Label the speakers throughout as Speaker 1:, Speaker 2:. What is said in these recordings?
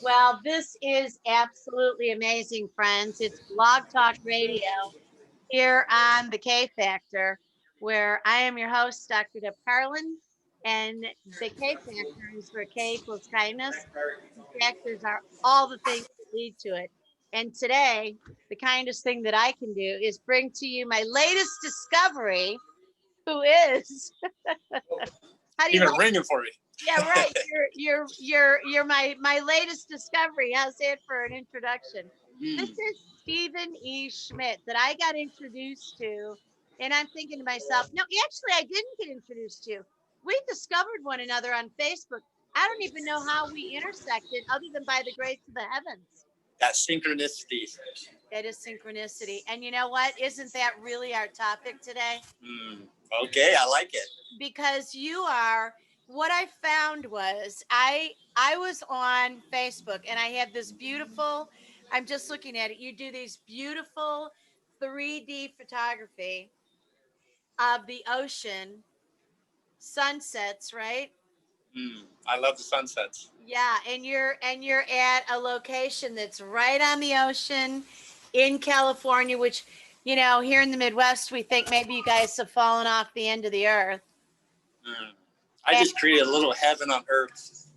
Speaker 1: Well, this is absolutely amazing, friends. It's Blog Talk Radio here on the K Factor, where I am your host, Dr. Deb Carlin, and the K Factor is where K equals kindness. The factors are all the things that lead to it. And today, the kindest thing that I can do is bring to you my latest discovery, who is how do you
Speaker 2: even ringing for me?
Speaker 1: Yeah, right. You're my latest discovery. How's that for an introduction? This is Stephen E. Schmitt that I got introduced to, and I'm thinking to myself, no, actually, I didn't get introduced to. We discovered one another on Facebook. I don't even know how we intersected, other than by the grace of the heavens.
Speaker 2: That synchronicity.
Speaker 1: That is synchronicity, and you know what? Isn't that really our topic today?
Speaker 2: Okay, I like it.
Speaker 1: Because you are. What I found was I was on Facebook and I had this beautiful, I'm just looking at it. You do these beautiful 3D photography of the ocean, sunsets, right?
Speaker 2: I love the sunsets.
Speaker 1: Yeah, and you're at a location that's right on the ocean in California, which, you know, here in the Midwest, we think maybe you guys have fallen off the end of the earth.
Speaker 2: I just created a little heaven on earth.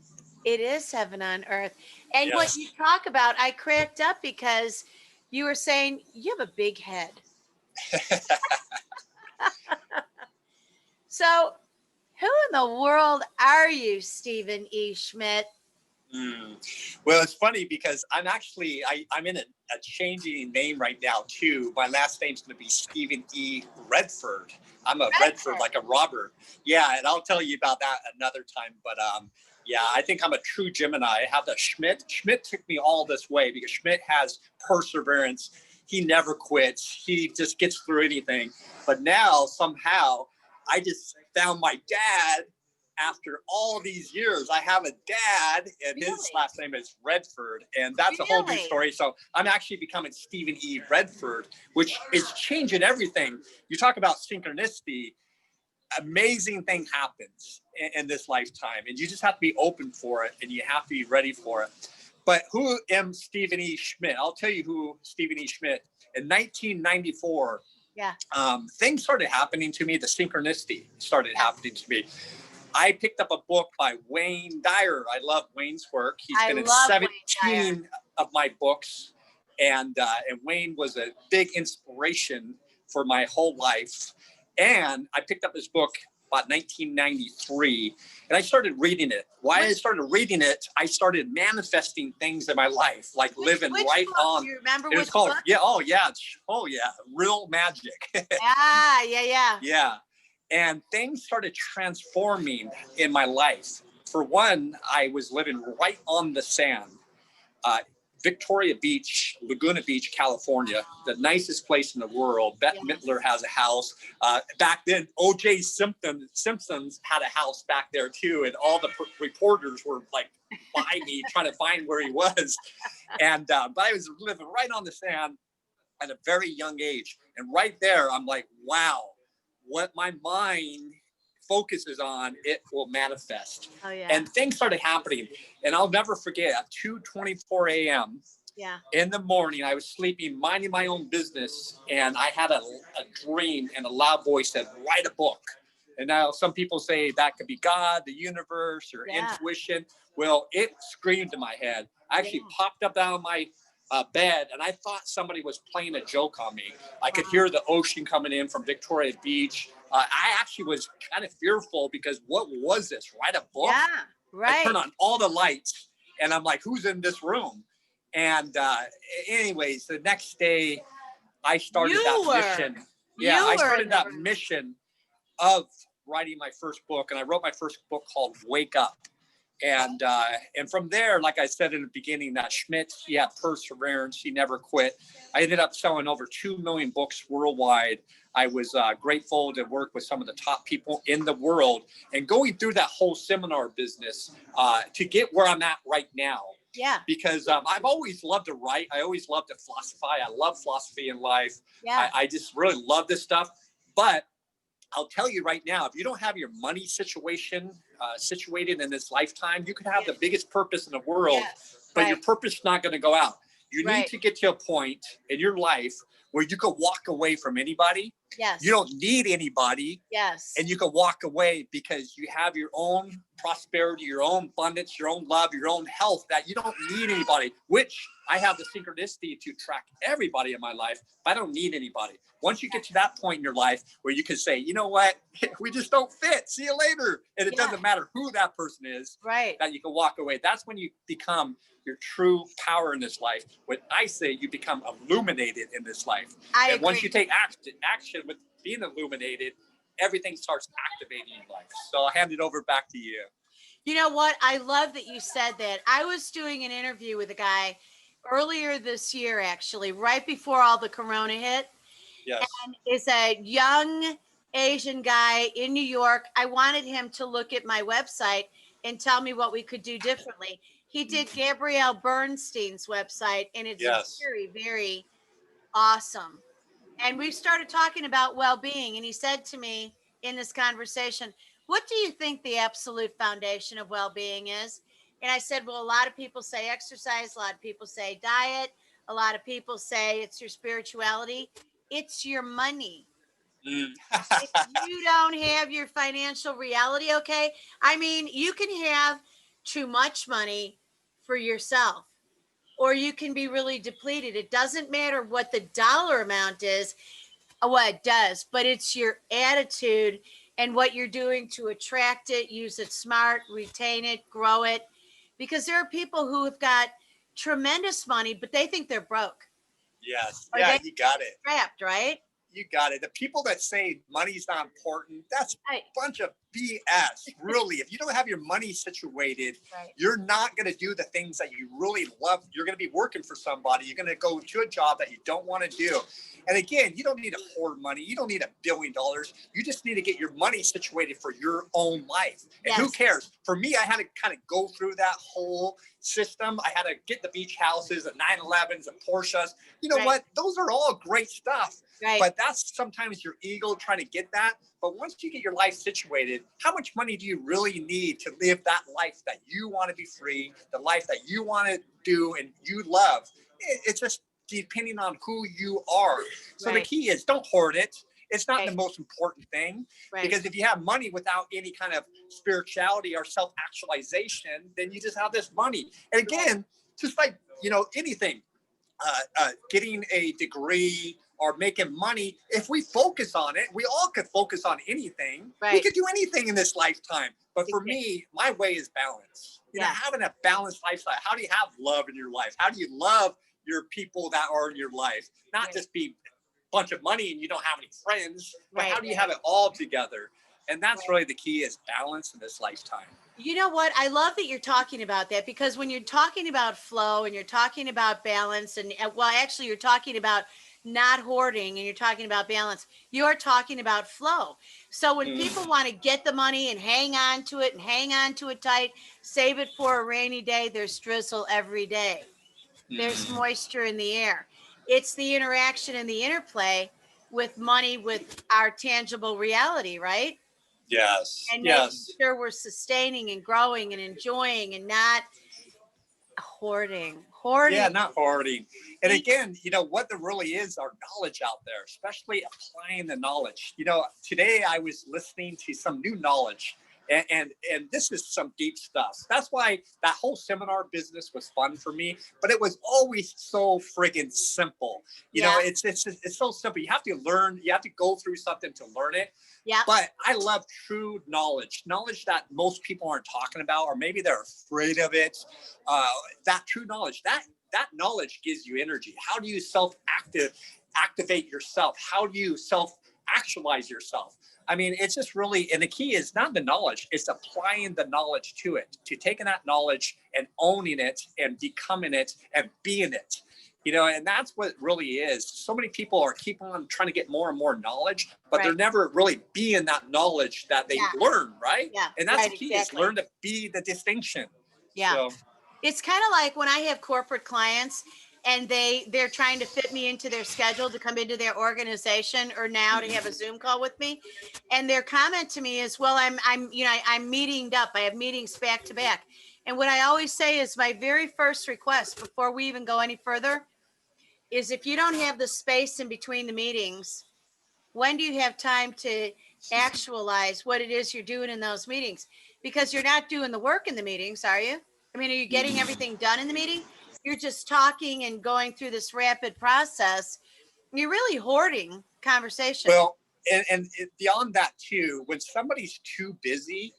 Speaker 1: It is heaven on earth. And
Speaker 2: Yes.
Speaker 1: What you talk about, I cracked up because you were saying you have a big head. So who in the world are you, Stephen E. Schmitt?
Speaker 2: Well, it's funny because I'm actually, I'm in a changing name right now too. My last name's going to be Stephen E. Redford. I'm a Redford, like a Robert. Yeah, and I'll tell you about that another time. But yeah, I think I'm a true Gemini. I have the Schmitt. Schmitt took me all this way because Schmitt has perseverance. He never quits. He just gets through anything. But now somehow I just found my dad. After all these years, I have a dad, and his last name is Redford, and that's a whole new story. So I'm actually becoming Stephen E. Redford, which is changing everything. You talk about synchronicity. Amazing thing happens in this lifetime, and you just have to be open for it, and you have to be ready for it. But who am Stephen E. Schmitt? I'll tell you who Stephen E. Schmitt. In 1994, things started happening to me. The synchronicity started happening to me. I picked up a book by Wayne Dyer. I love Wayne's work. He's been in 17 of my books. And Wayne was a big inspiration for my whole life. And I picked up his book about 1993, and I started reading it. Why I started reading it, I started manifesting things in my life, like living right on.
Speaker 1: Do you remember
Speaker 2: it was called, Real Magic. Yeah. And things started transforming in my life. For one, I was living right on the sand. Victoria Beach, Laguna Beach, California, the nicest place in the world. Bette Midler has a house. Back then, O.J. Simpsons had a house back there too, and all the reporters were like by me trying to find where he was. And but I was living right on the sand at a very young age. And right there, I'm like, wow. What my mind focuses on, it will manifest. And things started happening. And I'll never forget, at 2:24 a.m. in the morning, I was sleeping, minding my own business. And I had a dream, and a loud voice said, write a book. And now some people say that could be God, the universe, or intuition. Well, it screamed in my head. I actually popped up out of my bed, and I thought somebody was playing a joke on me. I could hear the ocean coming in from Victoria Beach. I actually was kind of fearful because what was this? Write a book? I turned on all the lights, and I'm like, who's in this room? And anyways, the next day, I started mission. I started that mission of writing my first book, and I wrote my first book called Wake Up. And from there, like I said in the beginning, that Schmitt, he had perseverance. He never quit. I ended up selling over 2 million books worldwide. I was grateful to work with some of the top people in the world and going through that whole seminar business to get where I'm at right now. Because I've always loved to write. I always loved to philosophize. I love philosophy in life. I just really love this stuff. But I'll tell you right now, if you don't have your money situation situated in this lifetime, you could have the biggest purpose in the world, but your purpose is not going to go out. You need to get to a point in your life where you can walk away from anybody.
Speaker 1: Yes.
Speaker 2: You don't need anybody.
Speaker 1: Yes.
Speaker 2: And you can walk away because you have your own prosperity, your own abundance, your own love, your own health, that you don't need anybody, which I have the synchronicity to track everybody in my life, but I don't need anybody. Once you get to that point in your life where you can say, you know what, we just don't fit. See you later. And it doesn't matter who that person is, that you can walk away. That's when you become your true power in this life. When I say you become illuminated in this life.
Speaker 1: I
Speaker 2: and
Speaker 1: agree.
Speaker 2: once you take action with being illuminated, everything starts activating in life. So I'll hand it over back to you.
Speaker 1: You know what? I love that you said that. I was doing an interview with a guy earlier this year, actually, right before all the corona hit.
Speaker 2: Yes.
Speaker 1: And it's a young Asian guy in New York. I wanted him to look at my website and tell me what we could do differently. He did Gabrielle Bernstein's website, and it's very, very awesome. And we started talking about well-being, and he said to me in this conversation, what do you think the absolute foundation of well-being is? And I said, well, a lot of people say exercise, a lot of people say diet, a lot of people say it's your spirituality. It's your money. If you don't have your financial reality, okay? I mean, you can have too much money for yourself, or you can be really depleted. It doesn't matter what the dollar amount is. Well, it does, but it's your attitude and what you're doing to attract it, use it smart, retain it, grow it. Because there are people who have got tremendous money, but they think they're broke.
Speaker 2: Yes. Yeah, you got it.
Speaker 1: Trapped, right?
Speaker 2: You got it. The people that say money's not important, that's a bunch of BS. Really, if you don't have your money situated, you're not going to do the things that you really love. You're going to be working for somebody. You're going to go to a job that you don't want to do. And again, you don't need to hoard money. You don't need $1 billion. You just need to get your money situated for your own life. And who cares? For me, I had to kind of go through that whole system. I had to get the beach houses, the 911s, the Porsches. You know what? Those are all great stuff. But that's sometimes your ego trying to get that. But once you get your life situated, how much money do you really need to live that life that you want to be free, the life that you want to do and you love? It's just depending on who you are. So the key is don't hoard it. It's not the most important thing, because if you have money without any kind of spirituality or self-actualization, then you just have this money. And again, just like, anything, getting a degree or making money, if we focus on it, we all could focus on anything. We could do anything in this lifetime. But for me, my way is balance. Having a balanced lifestyle. How do you have love in your life? How do you love your people that are in your life? Not just be a bunch of money and you don't have any friends, but how do you have it all together? And that's really the key, is balance in this lifetime.
Speaker 1: You know what? I love that you're talking about that, because when you're talking about flow and you're talking about balance, and well, actually you're talking about not hoarding and you're talking about balance, you're talking about flow. So when people want to get the money and hang on to it and hang on to it tight, save it for a rainy day, there's drizzle every day. There's moisture in the air. It's the interaction and the interplay with money, with our tangible reality, right?
Speaker 2: Yes.
Speaker 1: And making sure we're sustaining and growing and enjoying and not hoarding.
Speaker 2: Yeah, not hoarding. And again, what there really is are knowledge out there, especially applying the knowledge. Today I was listening to some new knowledge, and this is some deep stuff. That's why that whole seminar business was fun for me, but it was always so friggin' simple. It's so simple. You have to learn, you have to go through something to learn it.
Speaker 1: Yeah.
Speaker 2: But I love true knowledge that most people aren't talking about, or maybe they're afraid of it. That true knowledge, that knowledge gives you energy. How do you activate yourself? How do you self-actualize yourself? I mean, it's just really, and the key is not the knowledge, it's applying the knowledge to it, to taking that knowledge and owning it and becoming it and being it. And that's what it really is. So many people keep on trying to get more and more knowledge, but they're never really being that knowledge that they learn, right? Yeah. And that's the key, is learn to be the distinction.
Speaker 1: Yeah. So. It's kind of like when I have corporate clients, and they're trying to fit me into their schedule to come into their organization or now to have a Zoom call with me. And their comment to me is, well, I'm meetinged up. I have meetings back to back. And what I always say is my very first request before we even go any further is if you don't have the space in between the meetings, when do you have time to actualize what it is you're doing in those meetings? Because you're not doing the work in the meetings, are you? I mean, are you getting everything done in the meeting? You're just talking and going through this rapid process. You're really hoarding conversation.
Speaker 2: Well, and beyond that too, when somebody's too busy,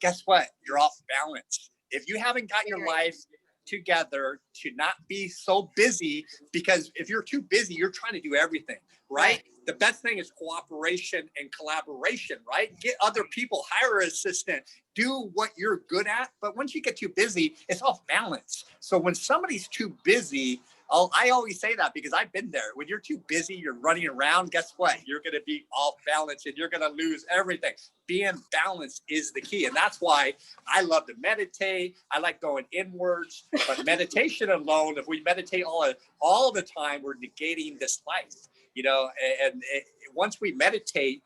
Speaker 2: guess what? You're off balance. If you haven't got your life together to not be so busy, because if you're too busy, you're trying to do everything, right? The best thing is cooperation and collaboration, right? Get other people, hire an assistant, do what you're good at. But once you get too busy, it's off balance. So when somebody's too busy, I always say that because I've been there. When you're too busy, you're running around, guess what? You're going to be off balance and you're going to lose everything. Being balanced is the key. And that's why I love to meditate. I like going inwards. But meditation alone, if we meditate all the time, we're negating this life. You know, and once we meditate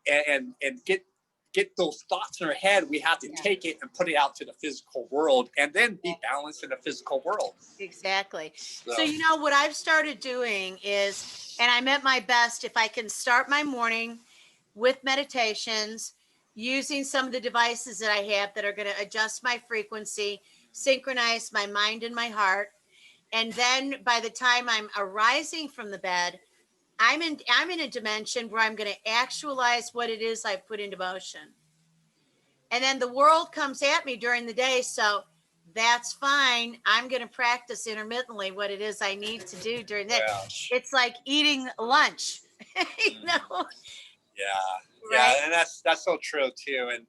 Speaker 2: and get those thoughts in our head, we have to take it and put it out to the physical world and then be balanced in the physical world.
Speaker 1: Exactly. So, you know, what I've started doing is, and I'm at my best if I can start my morning with meditations, using some of the devices that I have that are going to adjust my frequency, synchronize my mind and my heart. And then by the time I'm arising from the bed, I'm in a dimension where I'm going to actualize what it is I've put into motion. And then the world comes at me during the day. So that's fine. I'm going to practice intermittently what it is I need to do during the day. It's like eating lunch, you know?
Speaker 2: Yeah, and that's so true too. And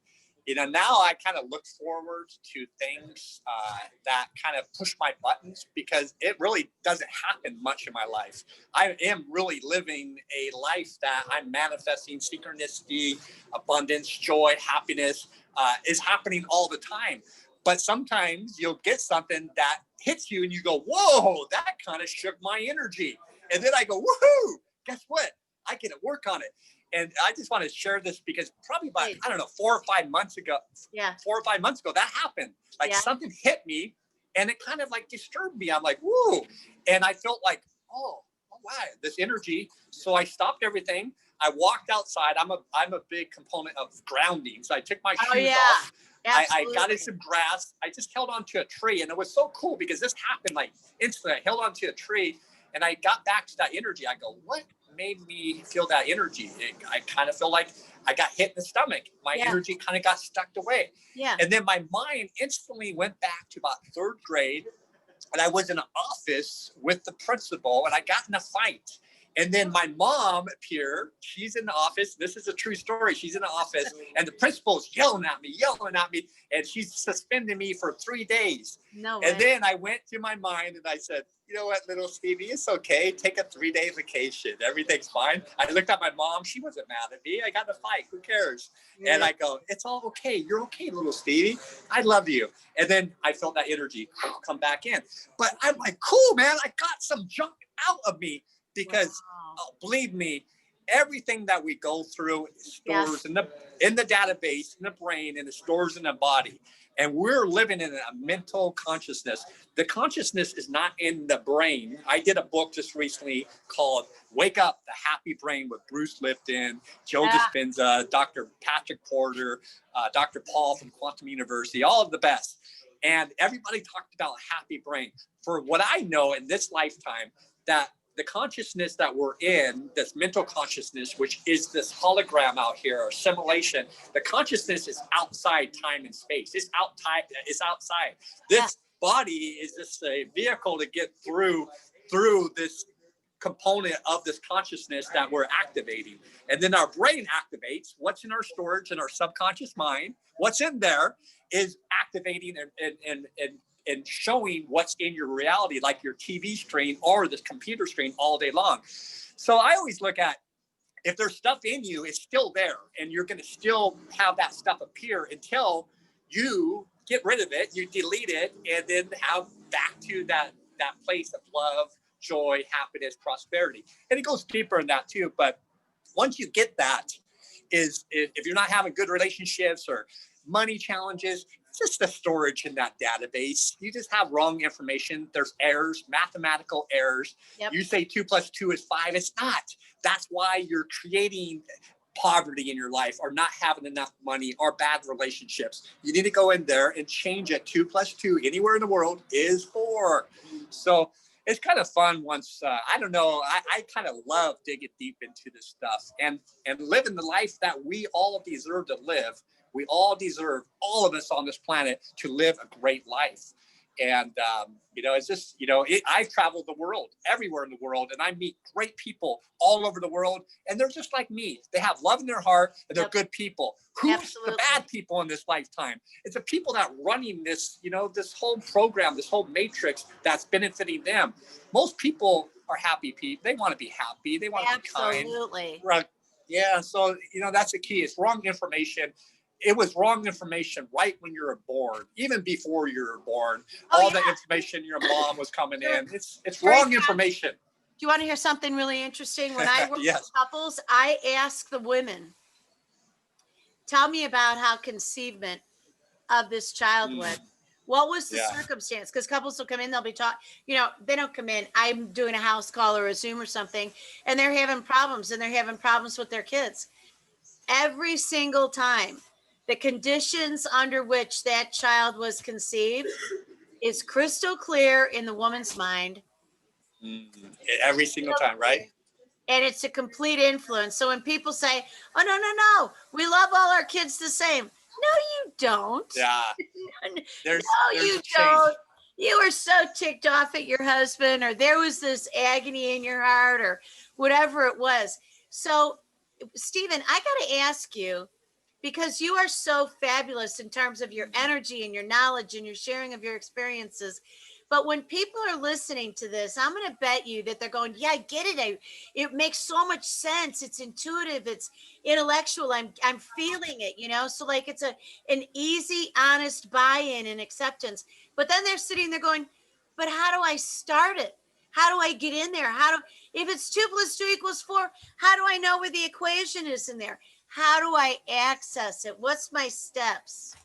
Speaker 2: you know, now I kind of look forward to things that kind of push my buttons because it really doesn't happen much in my life. I am really living a life that I'm manifesting. Synchronicity, abundance, joy, happiness is happening all the time. But sometimes you'll get something that hits you and you go, whoa, that kind of shook my energy. And then I go, woohoo, guess what? I get to work on it. And I just want to share this because probably about, I don't know, 4 or 5 months ago, that happened. Like something hit me and it kind of like disturbed me. I'm like, woo. And I felt like, oh wow, this energy. So I stopped everything. I walked outside. I'm a big component of grounding. So I took my shoes off. I got in some grass. I just held onto a tree. And it was so cool because this happened like instantly. I held onto a tree and I got back to that energy. I go, what made me feel that energy? I kind of feel like I got hit in the stomach. My energy kind of got stuck away. And then my mind instantly went back to about 3rd grade. And I was in an office with the principal and I got in a fight. And then my mom appeared. She's in the office. This is a true story. She's in the office and the principal's yelling at me. And she's suspending me for 3 days.
Speaker 1: No way.
Speaker 2: And then I went to my mind and I said, you know what, little Stevie, it's okay. Take a 3-day vacation. Everything's fine. I looked at my mom. She wasn't mad at me. I got in a fight. Who cares? And I go, it's all okay. You're okay, little Stevie. I love you. And then I felt that energy come back in. But I'm like, cool, man. I got some junk out of me. Because believe me, everything that we go through stores in the database, in the brain, and it stores in the body. And we're living in a mental consciousness. The consciousness is not in the brain. I did a book just recently called Wake Up, The Happy Brain with Bruce Lipton, Joe Dispenza, Dr. Patrick Porter, Dr. Paul from Quantum University, all of the best. And everybody talked about happy brain. For what I know in this lifetime, that the consciousness that we're in, this mental consciousness, which is this hologram out here, or simulation, the consciousness is outside time and space. It's outside. This body is just a vehicle to get through this component of this consciousness that we're activating. And then our brain activates what's in our storage in our subconscious mind. What's in there is activating and showing what's in your reality, like your TV screen or this computer screen all day long. So I always look at, if there's stuff in you, it's still there, and you're going to still have that stuff appear until you get rid of it, you delete it, and then have back to that place of love, joy, happiness, prosperity. And it goes deeper in that too. But once you get that, is if you're not having good relationships or money challenges, it's just the storage in that database. You just have wrong information. There's errors, mathematical errors.
Speaker 1: Yep.
Speaker 2: You say 2 + 2 is 5. It's not. That's why you're creating poverty in your life, or not having enough money, or bad relationships. You need to go in there and change it. 2 + 2 anywhere in the world is 4. So it's kind of fun once, I don't know, I kind of love digging deep into this stuff and living the life that we all deserve to live. We all deserve, all of us on this planet, to live a great life. And, it's just, I've traveled the world, everywhere in the world, and I meet great people all over the world. And they're just like me. They have love in their heart, and they're good people. Who's
Speaker 1: Absolutely.
Speaker 2: the bad people in this lifetime? It's the people that running this, this whole program, this whole matrix that's benefiting them. Most people are happy people. They want to be happy. They want to be kind.
Speaker 1: Absolutely.
Speaker 2: Right. Yeah. So, that's the key. It's wrong information. It was wrong information right when you were born, even before you were born. All the information your mom was coming in. It's wrong information.
Speaker 1: Do you want to hear something really interesting? When I work with couples, I ask the women, tell me about how conceivement of this child went. What was the circumstance? Because couples will come in, they'll be taught, they don't come in. I'm doing a house call or a Zoom or something, and they're having problems, with their kids. Every single time, the conditions under which that child was conceived is crystal clear in the woman's mind.
Speaker 2: Every single time, right?
Speaker 1: And it's a complete influence. So when people say, oh, no, we love all our kids the same. No, you don't.
Speaker 2: Yeah.
Speaker 1: There's you don't. You were so ticked off at your husband, or there was this agony in your heart, or whatever it was. So, Stephen, I got to ask you, because you are so fabulous in terms of your energy and your knowledge and your sharing of your experiences. But when people are listening to this, I'm going to bet you that they're going, yeah, I get it. It makes so much sense. It's intuitive. It's intellectual. I'm feeling it, So like it's an easy, honest buy-in and acceptance. But then they're sitting there going, but how do I start it? How do I get in there? If it's 2 + 2 = 4, how do I know where the equation is in there? How do I access it? What's my steps?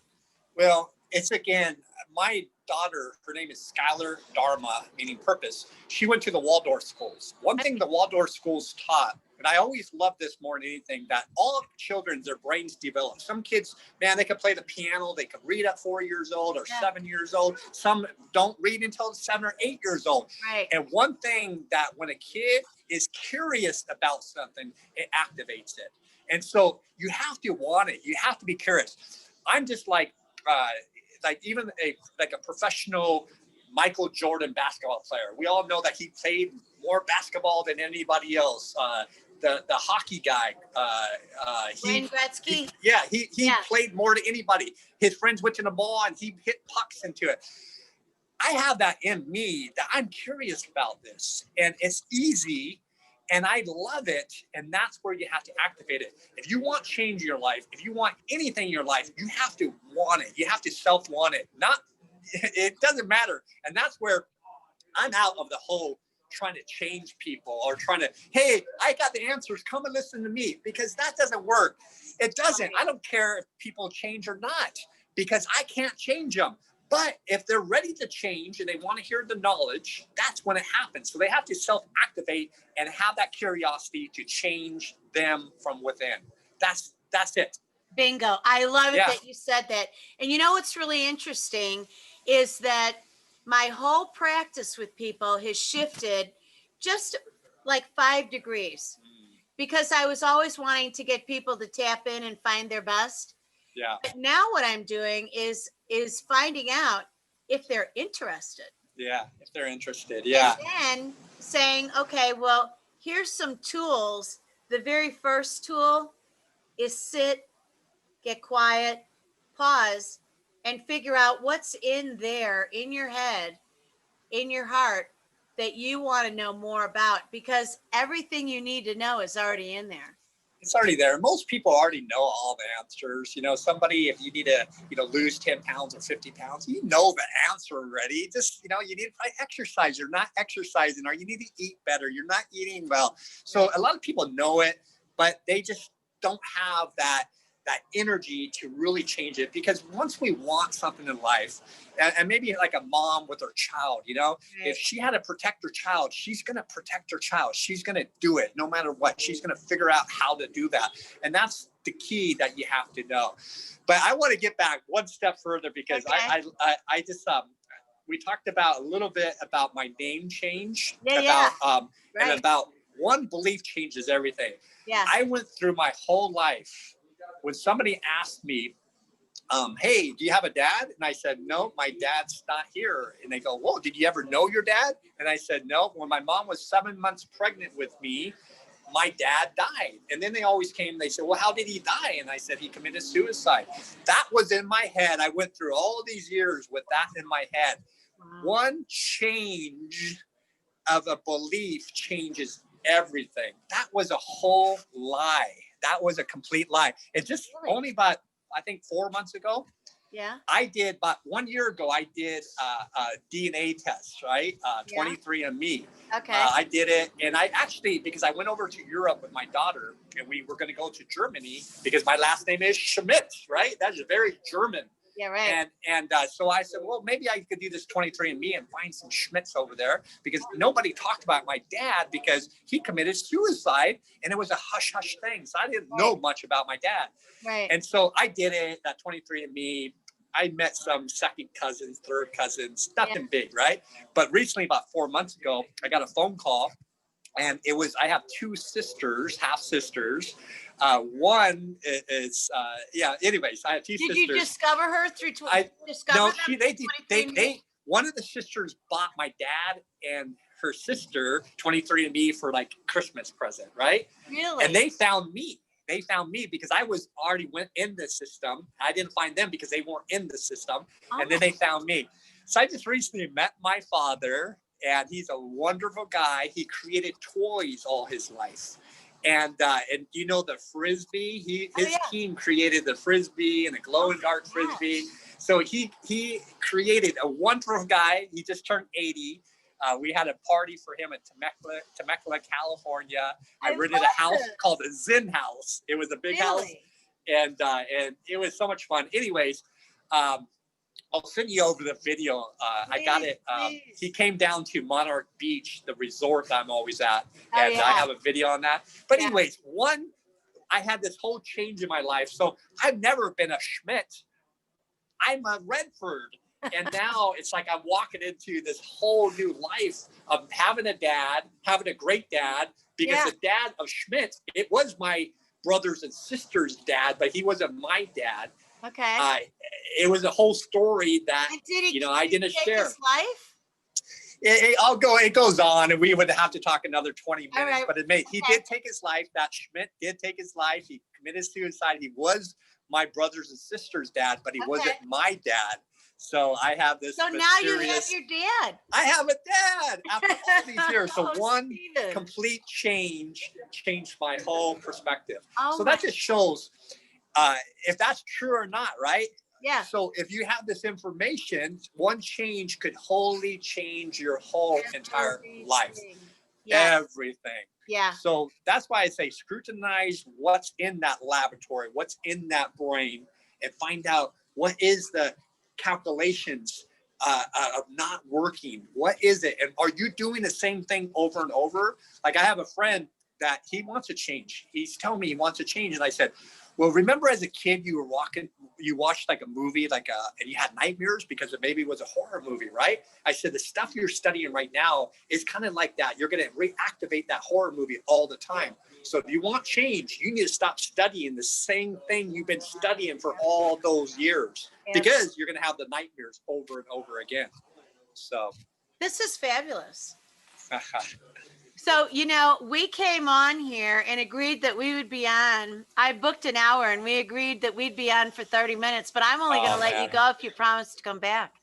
Speaker 2: Well, it's again, my daughter, her name is Skylar Dharma, meaning purpose. She went to the Waldorf schools. One thing the Waldorf schools taught, and I always love this more than anything, that all children, their brains develop. Some kids, man, they can play the piano. They can read at 4 years old or 7 years old. Some don't read until 7 or 8 years old.
Speaker 1: Right.
Speaker 2: And one thing that when a kid is curious about something, it activates it. And so you have to want it. You have to be curious. I'm just like even a professional Michael Jordan basketball player. We all know that he played more basketball than anybody else. The hockey guy,
Speaker 1: Wayne Gretzky.
Speaker 2: He played more than anybody. His friends went to the ball and he hit pucks into it. I have that in me, that I'm curious about this, and it's easy. And I love it. And that's where you have to activate it. If you want change in your life, if you want anything in your life, you have to want it. You have to self-want it. It doesn't matter. And that's where I'm out of the whole trying to change people or trying to, hey, I got the answers. Come and listen to me, because that doesn't work. It doesn't. I don't care if people change or not, because I can't change them. But if they're ready to change and they want to hear the knowledge, that's when it happens. So they have to self-activate and have that curiosity to change them from within. That's it.
Speaker 1: Bingo. I love it that you said that. And what's really interesting is that my whole practice with people has shifted just like 5 degrees, because I was always wanting to get people to tap in and find their best.
Speaker 2: Yeah.
Speaker 1: But now what I'm doing is finding out if they're interested.
Speaker 2: Yeah, if they're interested. Yeah.
Speaker 1: And then saying, okay, well, here's some tools. The very first tool is sit, get quiet, pause, and figure out what's in there, in your head, in your heart, that you want to know more about, because everything you need to know is already in there.
Speaker 2: It's already there. Most people already know all the answers. You know, somebody, if you need to, lose 10 pounds or 50 pounds, you know the answer already. Just, you need to probably exercise. You're not exercising, or you need to eat better. You're not eating well. So a lot of people know it, but they just don't have that energy to really change it. Because once we want something in life, and maybe like a mom with her child, if she had to protect her child, she's going to protect her child. She's going to do it no matter what. She's going to figure out how to do that. And that's the key that you have to know. But I want to get back one step further, because I just, we talked about a little bit about my name change, and about one belief changes everything.
Speaker 1: Yeah.
Speaker 2: I went through my whole life. When somebody asked me, hey, do you have a dad? And I said, no, my dad's not here. And they go, whoa, did you ever know your dad? And I said, no. When my mom was 7 months pregnant with me, my dad died. And then they always came, they said, well, how did he die? And I said, he committed suicide. That was in my head. I went through all these years with that in my head.
Speaker 1: Wow.
Speaker 2: One change of a belief changes everything. That was a whole lie. That was a complete lie. It just only about, I think 4 months ago, I did, about 1 year ago, I did a DNA test, right? 23andMe.
Speaker 1: Okay.
Speaker 2: I did it. And I actually, because I went over to Europe with my daughter, and we were going to go to Germany, because my last name is Schmitt, right? That is very German.
Speaker 1: Yeah, right.
Speaker 2: And so I said, well, maybe I could do this 23andMe and find some Schmitts over there, because nobody talked about my dad, because he committed suicide, and it was a hush hush thing. So I didn't know much about my dad.
Speaker 1: Right.
Speaker 2: And so I did it, that 23andMe. I met some second cousins, third cousins, nothing big, right? But recently, about 4 months ago, I got a phone call, and it was, I have two sisters, half sisters. One is, anyways, I have two sisters.
Speaker 1: Did you discover her through
Speaker 2: they one of the sisters bought my dad and her sister 23andMe for like Christmas present, right?
Speaker 1: Really?
Speaker 2: And they found me. They found me because I was already went in the system. I didn't find them because they weren't in the system. And then they found me. So I just recently met my father, and he's a wonderful guy. He created toys all his life. And you know the Frisbee, his team created the Frisbee and the glow in dark Frisbee. So he created a wonderful guy. He just turned 80. We had a party for him in Temecula, California. I rented a house called the Zen House. It was a big house, and it was so much fun. Anyways, I'll send you over the video. I got it. He came down to Monarch Beach, the resort I'm always at, and I have a video on that. But anyways, I had this whole change in my life. So I've never been a Schmitt. I'm a Redford. And now it's like I'm walking into this whole new life of having a dad, having a great dad, because the dad of Schmitt, it was my brothers and sisters' dad, but he wasn't my dad.
Speaker 1: Okay.
Speaker 2: It was a whole story that, I didn't share.
Speaker 1: His life?
Speaker 2: It goes on, and we would have to talk another 20 minutes,
Speaker 1: right.
Speaker 2: but he did take his life. That Schmitt did take his life. He committed suicide. He was my brothers and sisters' dad, but he wasn't my dad. So I have this.
Speaker 1: So now you have your dad.
Speaker 2: I have a dad after all these years. So one complete change changed my whole perspective. So that just shows if that's true or not, right?
Speaker 1: Yeah.
Speaker 2: So if you have this information, one change could wholly change your whole entire life. Yes. Everything.
Speaker 1: Yeah.
Speaker 2: So that's why I say scrutinize what's in that laboratory, what's in that brain, and find out what is the calculations of not working. What is it? And are you doing the same thing over and over? Like I have a friend that he wants to change. He's telling me he wants to change. And I said, well, remember as a kid, you watched like a movie, and you had nightmares because it maybe was a horror movie, right? I said, the stuff you're studying right now is kind of like that. You're going to reactivate that horror movie all the time. So if you want change, you need to stop studying the same thing you've been studying for all those years, because you're going to have the nightmares over and over again. So
Speaker 1: this is fabulous. So, we came on here and agreed that we would be on. I booked an hour and we agreed that we'd be on for 30 minutes, but I'm only going to let you go if you promise to come back.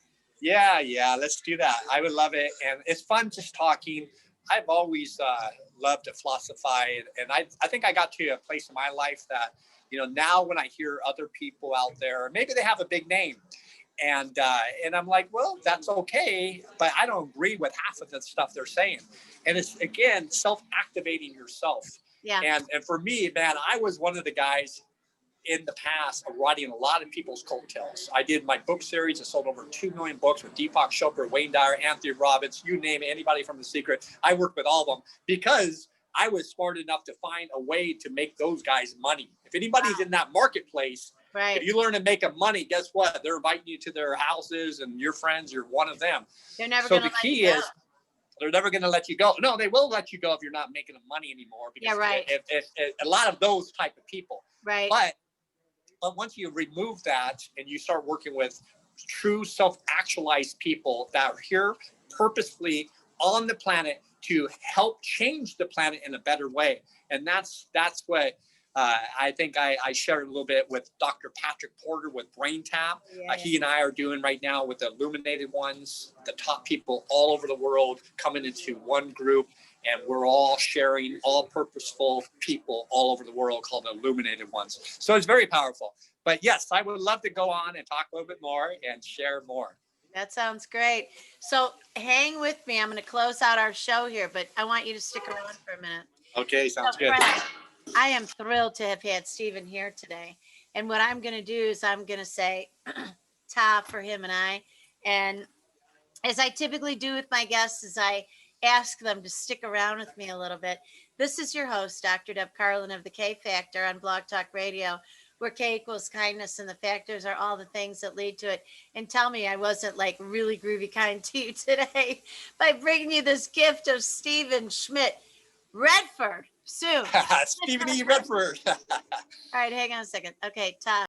Speaker 2: Yeah, let's do that. I would love it. And it's fun just talking. I've always love to philosophize. And I think I got to a place in my life that, now when I hear other people out there, maybe they have a big name, and I'm like, well, that's okay, but I don't agree with half of the stuff they're saying. And it's, again, self-activating yourself.
Speaker 1: Yeah.
Speaker 2: And for me, man, I was one of the guys in the past of writing a lot of people's coattails. I did my book series. I sold over 2 million books with Deepak Chopra, Wayne Dyer, Anthony Robbins, you name it, anybody from The Secret. I worked with all of them because I was smart enough to find a way to make those guys money. If anybody's in that marketplace,
Speaker 1: right,
Speaker 2: if you learn to make them money, guess what? They're inviting you to their houses and your friends, you're one of them.
Speaker 1: They're never
Speaker 2: so
Speaker 1: going to
Speaker 2: the key is, they're never going to let you go. No, they will let you go if you're not making them money anymore. Because
Speaker 1: yeah, right.
Speaker 2: If a lot of those type of people.
Speaker 1: Right.
Speaker 2: But once you remove that and you start working with true self-actualized people that are here purposefully on the planet to help change the planet in a better way. And that's what I think I shared a little bit with Dr. Patrick Porter with Brain Tap. He and I are doing right now with the Illuminated Ones, the top people all over the world coming into one group. And we're all sharing, all purposeful people all over the world called the Illuminated Ones. So it's very powerful. But yes, I would love to go on and talk a little bit more and share more.
Speaker 1: That sounds great. So hang with me. I'm going to close out our show here, but I want you to stick around for a minute.
Speaker 2: Okay, sounds good.
Speaker 1: Friends, I am thrilled to have had Stephen here today. And what I'm going to do is I'm going to say ta for him and I. And as I typically do with my guests, is I ask them to stick around with me a little bit. This is your host, Dr. Deb Carlin of the K Factor on Blog Talk Radio, where K equals kindness and the factors are all the things that lead to it. And tell me I wasn't like really groovy kind to you today by bringing you this gift of Stephen Schmitt, Redford, soon.
Speaker 2: Stephen E. Redford.
Speaker 1: All right, hang on a second. Okay, ta.